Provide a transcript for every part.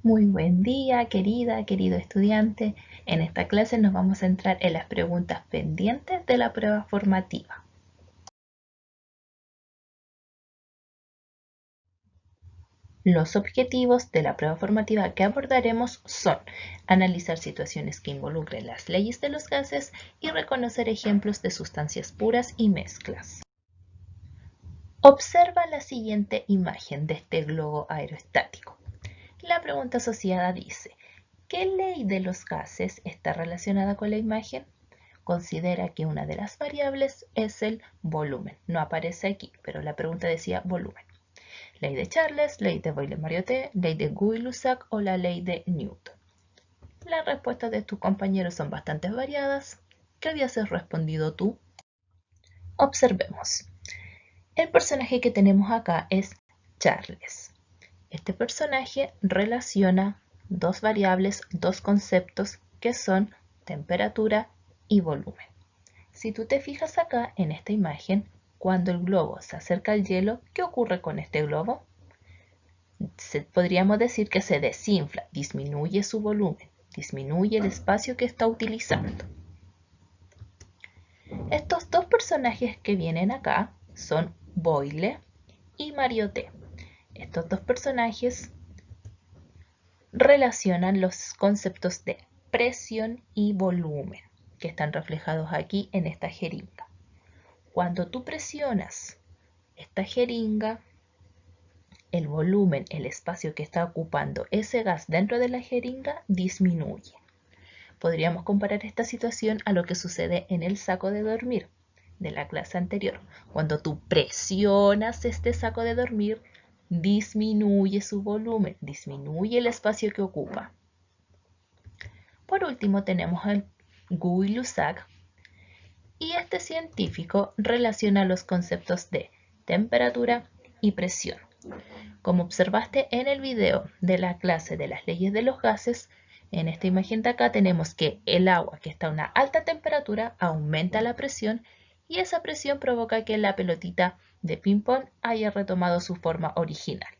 Muy buen día, querido estudiante. En esta clase nos vamos a centrar en las preguntas pendientes de la prueba formativa. Los objetivos de la prueba formativa que abordaremos son analizar situaciones que involucren las leyes de los gases y reconocer ejemplos de sustancias puras y mezclas. Observa la siguiente imagen de este globo aerostático. La pregunta asociada dice: ¿qué ley de los gases está relacionada con la imagen? Considera que una de las variables es el volumen. No aparece aquí, pero la pregunta decía volumen. Ley de Charles, ley de Boyle-Mariotte, ley de Gouy-Lussac o la ley de Newton. Las respuestas de tus compañeros son bastante variadas. ¿Qué habías respondido tú? Observemos. El personaje que tenemos acá es Charles. Este personaje relaciona dos variables, dos conceptos que son temperatura y volumen. Si tú te fijas acá en esta imagen, cuando el globo se acerca al hielo, ¿qué ocurre con este globo? Podríamos decir que se desinfla, disminuye su volumen, disminuye el espacio que está utilizando. Estos dos personajes que vienen acá son Boyle y Mariotte. Estos dos personajes relacionan los conceptos de presión y volumen que están reflejados aquí en esta jeringa. Cuando tú presionas esta jeringa, el volumen, el espacio que está ocupando ese gas dentro de la jeringa disminuye. Podríamos comparar esta situación a lo que sucede en el saco de dormir de la clase anterior. Cuando tú presionas este saco de dormir, disminuye su volumen, disminuye el espacio que ocupa. Por último tenemos el Gouy-Lussac, y este científico relaciona los conceptos de temperatura y presión. Como observaste en el video de la clase de las leyes de los gases, en esta imagen de acá tenemos que el agua que está a una alta temperatura aumenta la presión y esa presión provoca que la pelotita de ping-pong haya retomado su forma original.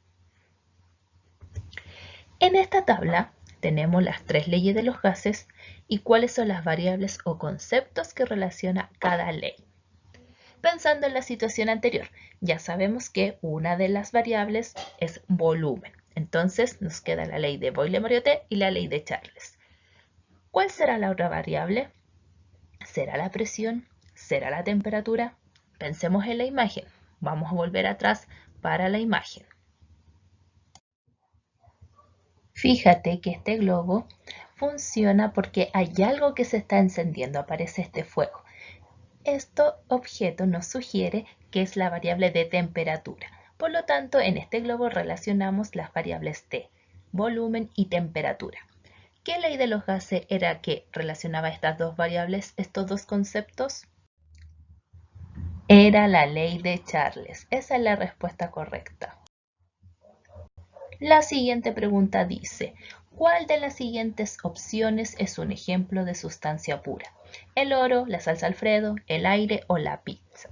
En esta tabla tenemos las tres leyes de los gases y cuáles son las variables o conceptos que relaciona cada ley. Pensando en la situación anterior, ya sabemos que una de las variables es volumen. Entonces nos queda la ley de Boyle-Mariotte y la ley de Charles. ¿Cuál será la otra variable? ¿Será la presión? ¿Será la temperatura? Pensemos en la imagen. Vamos a volver atrás para la imagen. Fíjate que este globo funciona porque hay algo que se está encendiendo, aparece este fuego. Este objeto nos sugiere que es la variable de temperatura. Por lo tanto, en este globo relacionamos las variables de volumen y temperatura. ¿Qué ley de los gases era que relacionaba estas dos variables, estos dos conceptos? Era la ley de Charles. Esa es la respuesta correcta. La siguiente pregunta dice: ¿cuál de las siguientes opciones es un ejemplo de sustancia pura? ¿El oro, la salsa Alfredo, el aire o la pizza?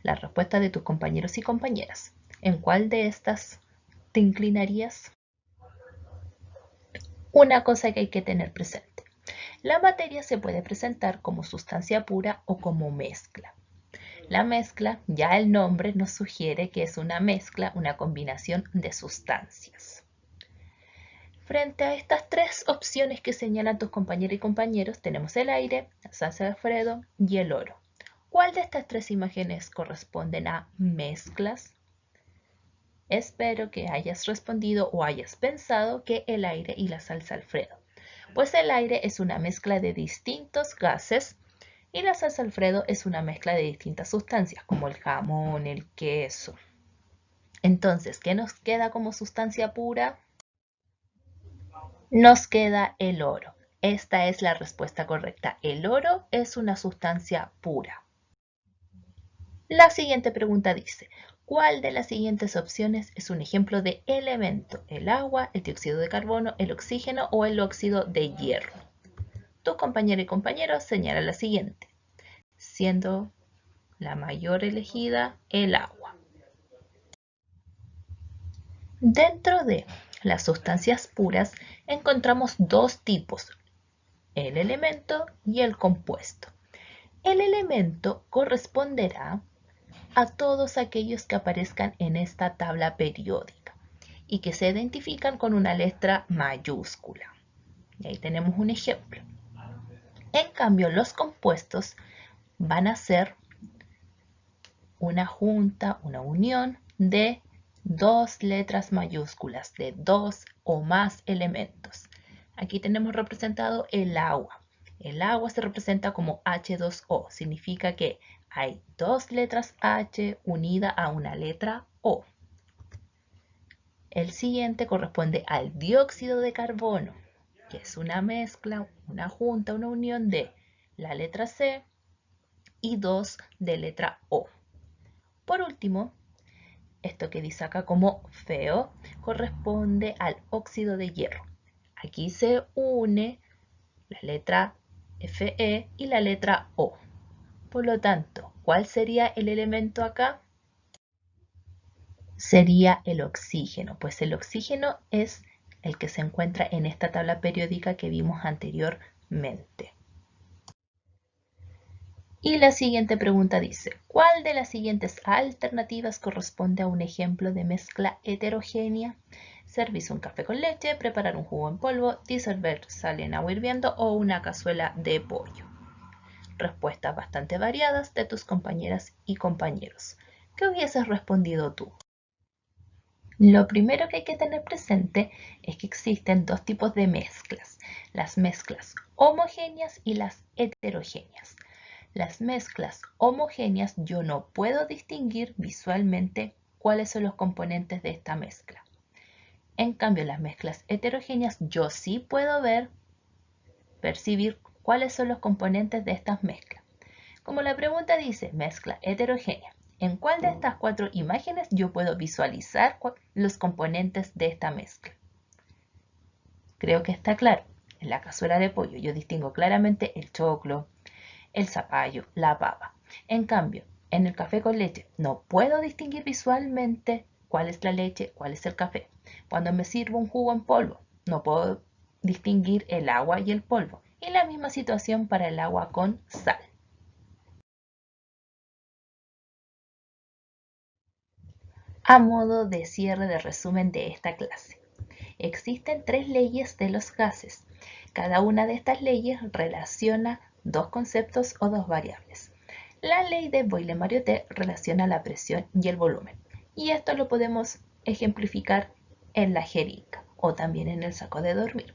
La respuesta de tus compañeros y compañeras. ¿En cuál de estas te inclinarías? Una cosa que hay que tener presente. La materia se puede presentar como sustancia pura o como mezcla. La mezcla, ya el nombre nos sugiere que es una mezcla, una combinación de sustancias. Frente a estas tres opciones que señalan tus compañeros y compañeros, tenemos el aire, la salsa de Alfredo y el oro. ¿Cuál de estas tres imágenes corresponden a mezclas? Espero que hayas respondido o hayas pensado que el aire y la salsa Alfredo. Pues el aire es una mezcla de distintos gases y la salsa Alfredo es una mezcla de distintas sustancias como el jamón, el queso. Entonces, ¿qué nos queda como sustancia pura? Nos queda el oro. Esta es la respuesta correcta. El oro es una sustancia pura. La siguiente pregunta dice: ¿cuál de las siguientes opciones es un ejemplo de elemento? ¿El agua, el dióxido de carbono, el oxígeno o el óxido de hierro? Tu compañero y compañero señala la siguiente, siendo la mayor elegida el agua. Dentro de las sustancias puras, encontramos dos tipos, el elemento y el compuesto. El elemento corresponderá a todos aquellos que aparezcan en esta tabla periódica y que se identifican con una letra mayúscula. Y ahí tenemos un ejemplo. En cambio, los compuestos van a ser una junta, una unión de dos letras mayúsculas, de dos o más elementos. Aquí tenemos representado el agua. El agua se representa como H2O, significa que hay dos letras H unidas a una letra O. El siguiente corresponde al dióxido de carbono, que es una mezcla, una junta, una unión de la letra C y dos de letra O. Por último, esto que dice acá como feo corresponde al óxido de hierro. Aquí se une la letra Fe y la letra O. Por lo tanto, ¿cuál sería el elemento acá? Sería el oxígeno, pues el oxígeno es el que se encuentra en esta tabla periódica que vimos anteriormente. Y la siguiente pregunta dice, ¿cuál de las siguientes alternativas corresponde a un ejemplo de mezcla heterogénea? Servirse un café con leche, preparar un jugo en polvo, disolver sal en agua hirviendo o una cazuela de pollo. Respuestas bastante variadas de tus compañeras y compañeros. ¿Qué hubieses respondido tú? Lo primero que hay que tener presente es que existen dos tipos de mezclas, las mezclas homogéneas y las heterogéneas. Las mezclas homogéneas yo no puedo distinguir visualmente cuáles son los componentes de esta mezcla. En cambio, las mezclas heterogéneas yo sí puedo percibir cuáles son los componentes de estas mezclas. Como la pregunta dice, mezcla heterogénea. ¿En cuál de estas cuatro imágenes yo puedo visualizar los componentes de esta mezcla? Creo que está claro. En la cazuela de pollo yo distingo claramente el choclo, el zapallo, la papa. En cambio, en el café con leche no puedo distinguir visualmente cuál es la leche, cuál es el café. Cuando me sirvo un jugo en polvo, no puedo distinguir el agua y el polvo. Y la misma situación para el agua con sal. A modo de cierre de resumen de esta clase, existen tres leyes de los gases. Cada una de estas leyes relaciona dos conceptos o dos variables. La ley de Boyle-Mariotte relaciona la presión y el volumen, y esto lo podemos ejemplificar en la jeringa o también en el saco de dormir.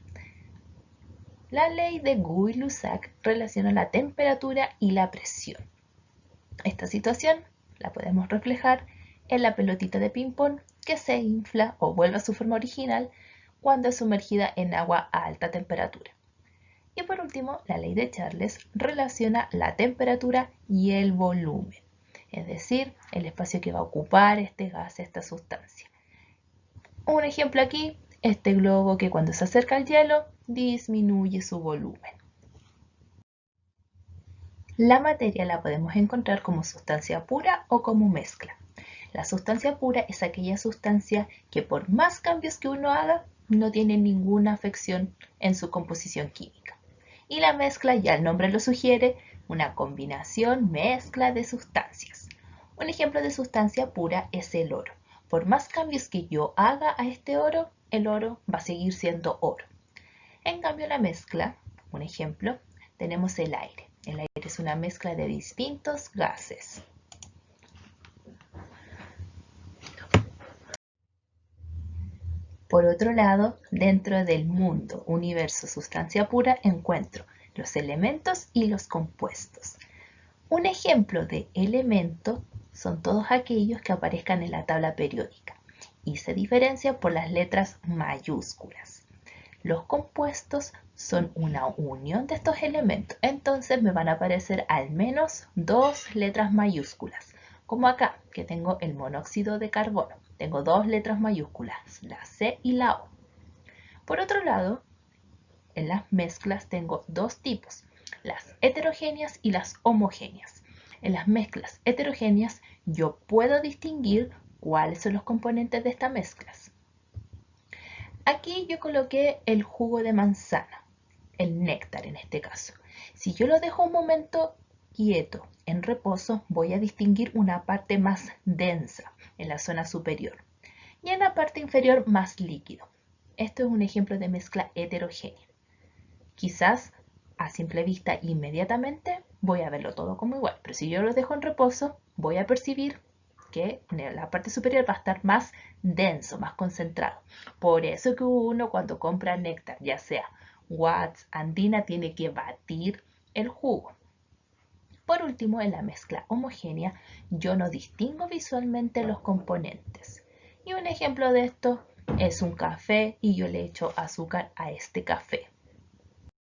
La ley de Guy-Lussac relaciona la temperatura y la presión. Esta situación la podemos reflejar en la pelotita de ping-pong que se infla o vuelve a su forma original cuando es sumergida en agua a alta temperatura. Y por último, la ley de Charles relaciona la temperatura y el volumen, es decir, el espacio que va a ocupar este gas, esta sustancia. Un ejemplo aquí, este globo que cuando se acerca al hielo disminuye su volumen. La materia la podemos encontrar como sustancia pura o como mezcla. La sustancia pura es aquella sustancia que por más cambios que uno haga, no tiene ninguna afección en su composición química. Y la mezcla, ya el nombre lo sugiere, una combinación, mezcla de sustancias. Un ejemplo de sustancia pura es el oro. Por más cambios que yo haga a este oro, el oro va a seguir siendo oro. En cambio, la mezcla, un ejemplo, tenemos el aire. El aire es una mezcla de distintos gases. Por otro lado, dentro del mundo, universo, sustancia pura, encuentro los elementos y los compuestos. Un ejemplo de elemento son todos aquellos que aparezcan en la tabla periódica y se diferencian por las letras mayúsculas. Los compuestos son una unión de estos elementos, entonces me van a aparecer al menos dos letras mayúsculas, como acá, que tengo el monóxido de carbono. Tengo dos letras mayúsculas, la C y la O. Por otro lado, en las mezclas tengo dos tipos, las heterogéneas y las homogéneas. En las mezclas heterogéneas yo puedo distinguir cuáles son los componentes de estas mezclas. Aquí yo coloqué el jugo de manzana, el néctar en este caso. Si yo lo dejo un momento quieto, en reposo, voy a distinguir una parte más densa en la zona superior y en la parte inferior más líquido. Esto es un ejemplo de mezcla heterogénea. Quizás a simple vista inmediatamente voy a verlo todo como igual, pero si yo lo dejo en reposo voy a percibir que en la parte superior va a estar más denso, más concentrado. Por eso que uno cuando compra néctar, ya sea Watts, Andina, tiene que batir el jugo. Por último, en la mezcla homogénea, yo no distingo visualmente los componentes. Y un ejemplo de esto es un café y yo le echo azúcar a este café.